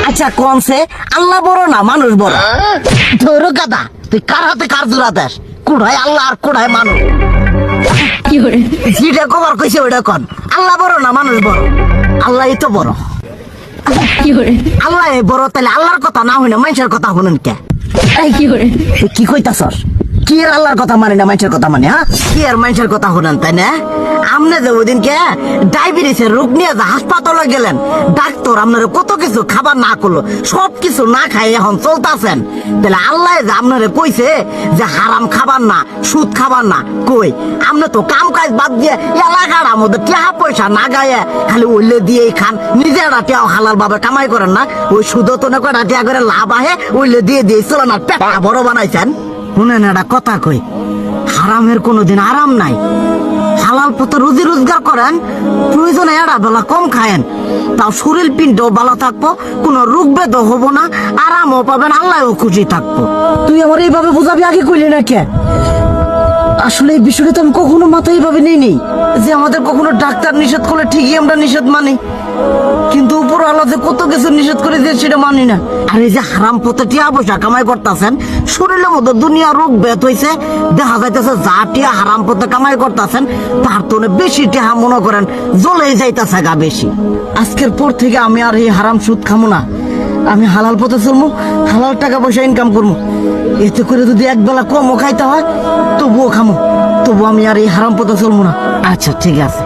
আচ্ছা কনসে আল্লাহ বড় না মানুষ বড়? ধরো গাদা, তুই কার হাতে কার জোড়া দেশ? কুড়ায় আল্লাহ আর কুড়ায় মানুষ। যেটা কবার কইছে ওইটা কন। আল্লাহ বড় না মানুষ বড়? আল্লাহই তো বড়। আল্লাহ বড়, তাহলে আল্লাহর কথা না হই না মানুষের কথা শুনেন কে? কি কইতাছস? কি আর আল্লাহর কথা মানে না মানুষের কথা মানে? হ্যাঁ, কি আর মানুষের কথা শুনেন তাই না? আমনে যে ওইদিনকে ডায়াবেটিসের রোগ নিয়ে যে হাসপাতালে গেলেন, ডাক্তার আপনার কত কিছু খাবার না করলো, সব কিছু না খাই এখন চলতেছেন। তাহলে আল্লাহ যে আপনারে কইছে যে হারাম খাবার না, সুদ খাবার না, কই আপনি তো কাম কাজ বাদ দিয়ে এলাকার মধ্যে টাকা পয়সা না গায়ে খালি ওইলে দিয়েই খান। নিজেরা টিয়াও হালাল ভাবে কামাই করেন না, ওই সুদ তো না কয়টা টিয়া করে লাভ আহে ওইলে দিয়ে দিয়ে চলেন আর পেটা বড় বানাইছেন। শুনেন একটা কথা কই, হারামের কোনোদিন আরাম নাই। হালাল পথে রুজি রোজগার করেন, প্রয়োজনে এড়া বেলা কম খায়েন, তাও শরীর পিণ্ডও ভালো থাকবো, কোনো রোগ বেদও হবো না, আরামও পাবেন, আল্লাহও খুশি থাকবো। তুই আমার এইভাবে বুঝাবি আগে কইলি না কে? আসলে এই বিষয়টা তো আমি কখনো মাথায় এইভাবে নিইনি যে আমাদের কখনো ডাক্তার নিষেধ করলে ঠিকই আমরা নিষেধ মানি, কিন্তু উপর আল্লাহ যে কত কিছু নিষেধ করে দিয়ে সেটা মানি না। আর এই যে হারাম পথে টিয়া পয়সা কামাই করতেছেন, শরীরের মধ্যে দুনিয়া রোগ বেত হয়েছে, দেখা যাইতেছে যা টিয়া হারাম পথে কামাই করতেছেন তার তো বেশি টিয়া মনে করেন জ্বলেই যাইতেছে গা বেশি। আজকের পর থেকে আমি আর এই হারাম সুদ খামো না, আমি হালাল পথে চলবো, হালাল টাকা পয়সা ইনকাম করবো। এতে করে যদি একবেলা কমও খাইতে হয় তবুও খামো, তবু আমি আর এই হারাম পথে চলবো না। আচ্ছা ঠিক আছে।